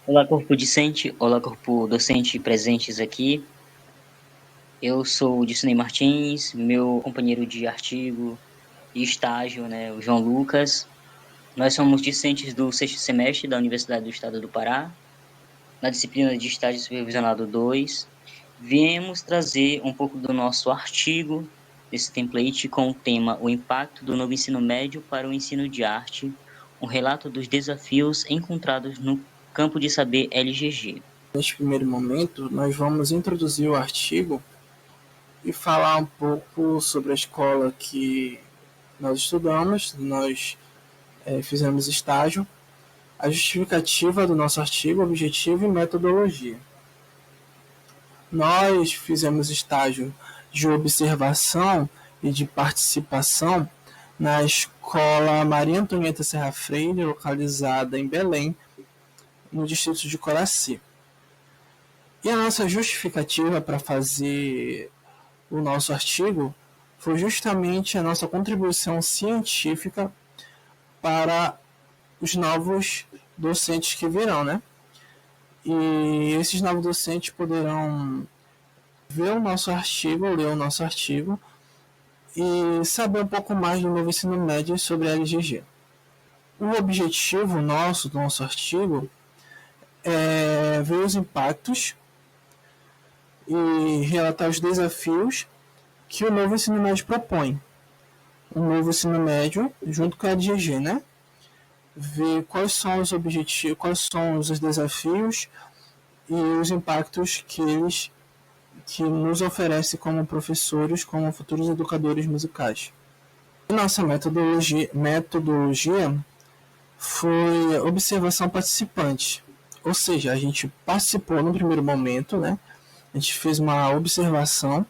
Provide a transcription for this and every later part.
Olá, corpo discente, olá, corpo docente presentes aqui. Eu sou o Disney Martins, meu companheiro de artigo e estágio, né, o João Lucas. Nós somos discentes do sexto semestre da Universidade do Estado do Pará, na disciplina de Estágio Supervisionado 2. Viemos trazer um pouco do nosso artigo, desse template, com o tema O Impacto do Novo Ensino Médio para o Ensino de Arte, um relato dos desafios encontrados no campo de saber LGG. Neste primeiro momento, nós vamos introduzir o artigo e falar um pouco sobre a escola que nós estudamos, nós fizemos estágio, a justificativa do nosso artigo, objetivo e metodologia. Nós fizemos estágio de observação e de participação na Escola Maria Antonieta Serra Freire, localizada em Belém, no distrito de Coraci. E a nossa justificativa para fazer o nosso artigo foi justamente a nossa contribuição científica para os novos docentes que virão, né? E esses novos docentes poderão ver o nosso artigo, ler o nosso artigo e saber um pouco mais do novo ensino médio sobre a LGG. O objetivo nosso do nosso artigo é ver os impactos e relatar os desafios que o novo ensino médio propõe. O novo ensino médio junto com a LGG, né? Ver quais são os objetivos, quais são os desafios e os impactos que nos oferece como professores, como futuros educadores musicais. Nossa metodologia foi observação participante, ou seja, a gente participou no primeiro momento, né? A gente fez uma observação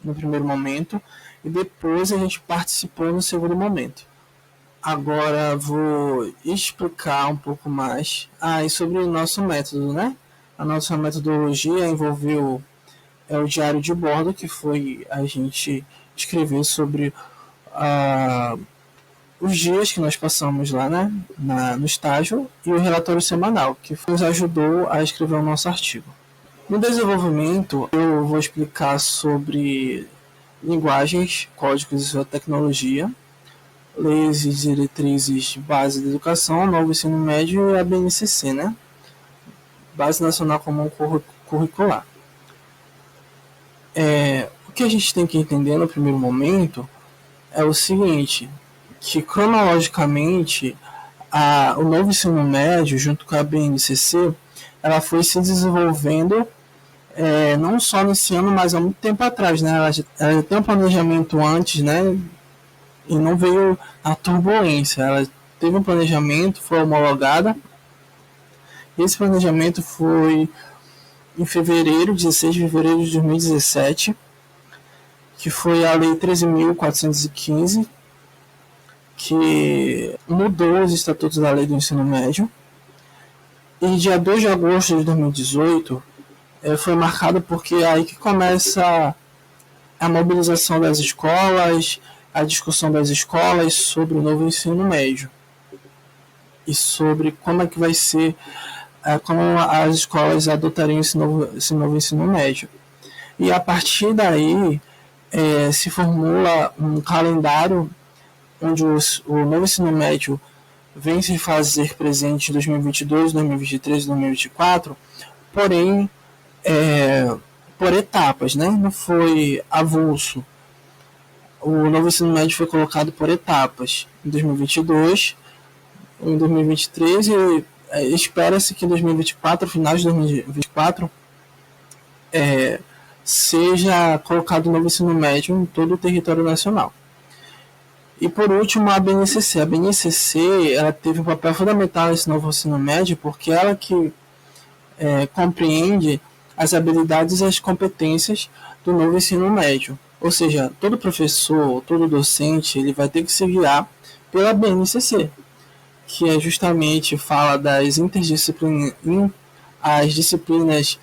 no primeiro momento e depois a gente participou no segundo momento. Agora vou explicar um pouco mais sobre o nosso método, né? A nossa metodologia envolveu o diário de bordo, que foi a gente escrever sobre os dias que nós passamos lá, né? No estágio, e o relatório semanal, que nos ajudou a escrever o nosso artigo. No desenvolvimento, eu vou explicar sobre linguagens, códigos e sua tecnologia, leis e diretrizes base da educação, novo ensino médio e a BNCC, né? Base Nacional Comum Curricular. O que a gente tem que entender no primeiro momento é o seguinte, que cronologicamente o novo ensino médio, junto com a BNCC, ela foi se desenvolvendo não só nesse ano, mas há muito tempo atrás, né? Ela já tem um planejamento antes, né? E não veio a turbulência. Ela teve um planejamento, foi homologada. E esse planejamento foi em fevereiro, 16 de fevereiro de 2017, que foi a Lei 13.415, que mudou os estatutos da Lei do Ensino Médio. E dia 2 de agosto de 2018 foi marcado porque é aí que começa a mobilização das escolas, a discussão das escolas sobre o novo ensino médio e sobre como é que vai ser, como as escolas adotariam esse novo ensino médio. E a partir daí se formula um calendário onde o novo ensino médio vem se fazer presente em 2022, 2023 e 2024, porém por etapas, né? Não foi avulso. O novo ensino médio foi colocado por etapas em 2022, em 2023 e espera-se que em 2024, final de 2024, seja colocado o novo ensino médio em todo o território nacional. E por último, a BNCC. A BNCC ela teve um papel fundamental nesse novo ensino médio porque ela que compreende as habilidades e as competências do novo ensino médio. Ou seja, todo professor, todo docente, ele vai ter que se guiar pela BNCC, que justamente fala das interdisciplinas, as disciplinas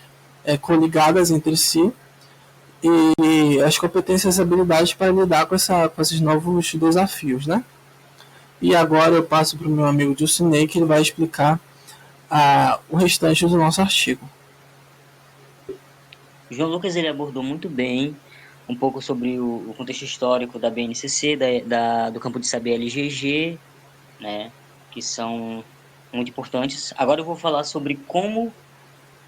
coligadas entre si e as competências e habilidades para lidar com esses novos desafios, né? E agora eu passo para o meu amigo Dilcinei, que ele vai explicar o restante do nosso artigo. João Lucas ele abordou muito bem um pouco sobre o contexto histórico da BNCC, do Campo de Saber LGG, né, que são muito importantes. Agora eu vou falar sobre como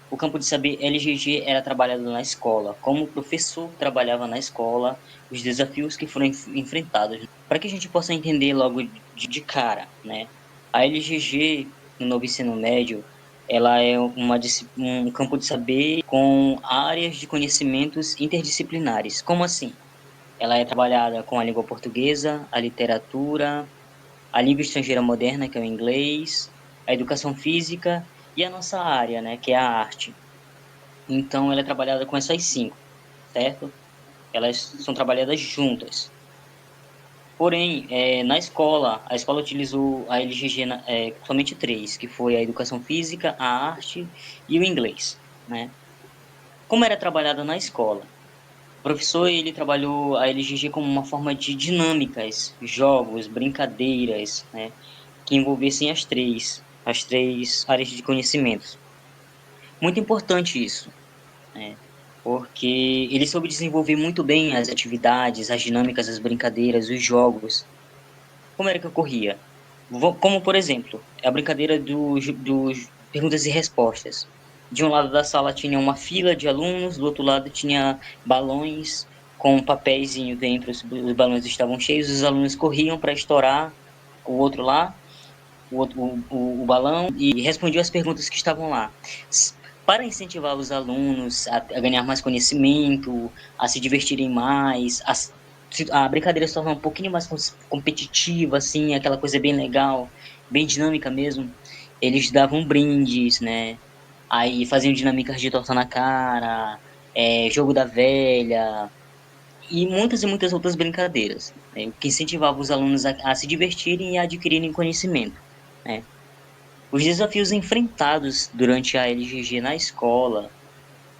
o Campo de Saber LGG era trabalhado na escola, como o professor trabalhava na escola, os desafios que foram enfrentados, para que a gente possa entender logo de cara, né? A LGG no novo ensino médio, ela é um campo de saber com áreas de conhecimentos interdisciplinares. Como assim? Ela é trabalhada com a língua portuguesa, a literatura, a língua estrangeira moderna, que é o inglês, a educação física e a nossa área, né, que é a arte. Então, ela é trabalhada com essas cinco, certo? Elas são trabalhadas juntas. Porém, na escola, a escola utilizou a LGG somente três, que foi a educação física, a arte e o inglês, né? Como era trabalhada na escola? O professor, ele trabalhou a LGG como uma forma de dinâmicas, jogos, brincadeiras, né? Que envolvessem as três áreas de conhecimentos. Muito importante isso, né? Porque ele soube desenvolver muito bem as atividades, as dinâmicas, as brincadeiras, os jogos. Como era que ocorria? Como, por exemplo, a brincadeira dos perguntas e respostas. De um lado da sala tinha uma fila de alunos, do outro lado tinha balões com um papeizinho dentro, os balões estavam cheios, os alunos corriam para estourar o outro lá, o balão, e respondiam as perguntas que estavam lá. Para incentivar os alunos a ganhar mais conhecimento, a se divertirem mais, a brincadeira se torna um pouquinho mais competitiva, assim, aquela coisa bem legal, bem dinâmica mesmo. Eles davam brindes, né? Aí faziam dinâmicas de torta na cara, jogo da velha, e muitas outras brincadeiras, né? O que incentivava os alunos a se divertirem e a adquirirem conhecimento, né? Os desafios enfrentados durante a LGG na escola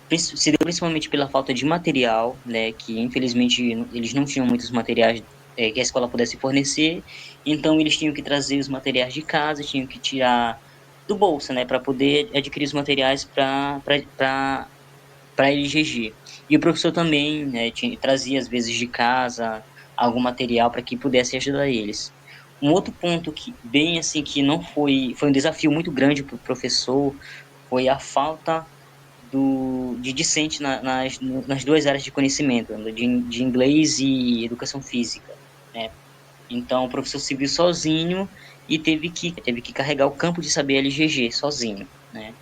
se deu principalmente pela falta de material, né, que infelizmente eles não tinham muitos materiais que a escola pudesse fornecer, então eles tinham que trazer os materiais de casa, tinham que tirar do bolso, né, para poder adquirir os materiais para a LGG. E o professor também, né, trazia às vezes de casa algum material para que pudesse ajudar eles. Um outro ponto que bem assim que não foi um desafio muito grande para o professor foi a falta de discente nas duas áreas de conhecimento, né, de inglês e educação física, né? Então o professor se viu sozinho e teve que carregar o campo de saber LGG sozinho, né?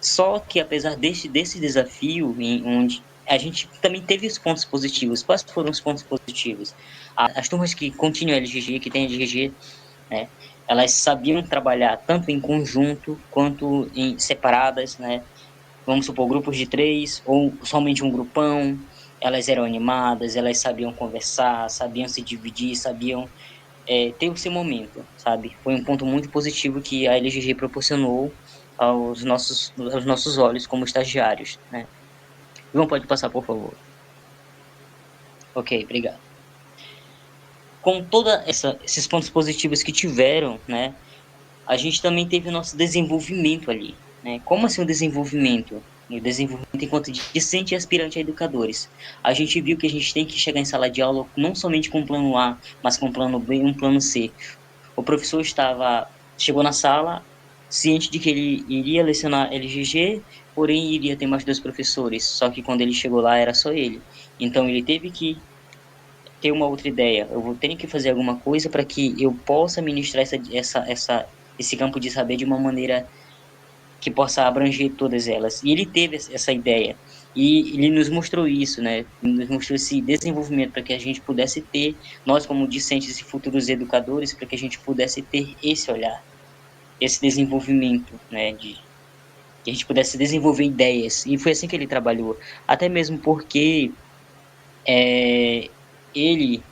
Só que apesar desse desafio, onde a gente também teve os pontos positivos. Quais foram os pontos positivos? As turmas que continuam LGG, que têm LGG, né, elas sabiam trabalhar tanto em conjunto quanto em separadas, né? Vamos supor, grupos de três ou somente um grupão. Elas eram animadas, elas sabiam conversar, sabiam se dividir, sabiam ter o seu momento, sabe? Foi um ponto muito positivo que a LGG proporcionou aos nossos olhos como estagiários, né? João, pode passar, por favor. Ok, obrigado. Com esses pontos positivos que tiveram, né? A gente também teve o nosso desenvolvimento ali, né? Como assim o desenvolvimento? O desenvolvimento enquanto discente e aspirante a educadores. A gente viu que a gente tem que chegar em sala de aula não somente com um plano A, mas com um plano B e um plano C. O professor chegou na sala, ciente de que ele iria lecionar LGG, porém iria ter mais dois professores, só que quando ele chegou lá era só ele. Então ele teve que ter uma outra ideia. Eu vou ter que fazer alguma coisa para que eu possa ministrar esse campo de saber de uma maneira que possa abranger todas elas. E ele teve essa ideia. E ele nos mostrou isso, né? Nos mostrou esse desenvolvimento para que a gente pudesse ter, nós como discentes e futuros educadores, para que a gente pudesse ter esse olhar, esse desenvolvimento, né? Que a gente pudesse desenvolver ideias. E foi assim que ele trabalhou. Até mesmo porque ele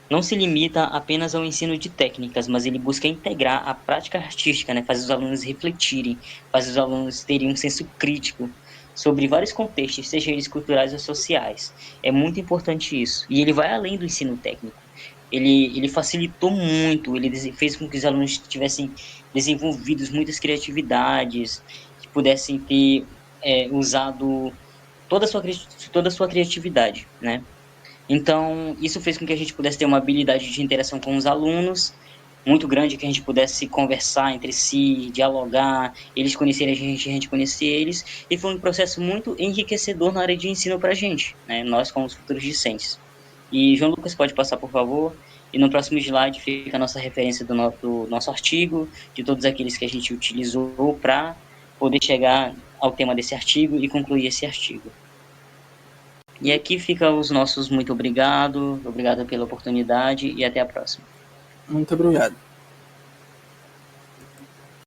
não se limita apenas ao ensino de técnicas, mas ele busca integrar a prática artística, né? Faz os alunos refletirem, faz os alunos terem um senso crítico sobre vários contextos, sejam eles culturais ou sociais. É muito importante isso. E ele vai além do ensino técnico. ele facilitou muito, ele fez com que os alunos tivessem desenvolvidos muitas criatividades, que pudessem ter usado toda a sua criatividade, né? Então, isso fez com que a gente pudesse ter uma habilidade de interação com os alunos muito grande, que a gente pudesse conversar entre si, dialogar, eles conhecerem a gente conhecer eles, e foi um processo muito enriquecedor na área de ensino para a gente, né? Nós como os futuros discentes. E João Lucas, pode passar, por favor? E no próximo slide fica a nossa referência do nosso artigo, de todos aqueles que a gente utilizou para poder chegar ao tema desse artigo e concluir esse artigo. E aqui fica os nossos muito obrigado pela oportunidade e até a próxima. Muito obrigado.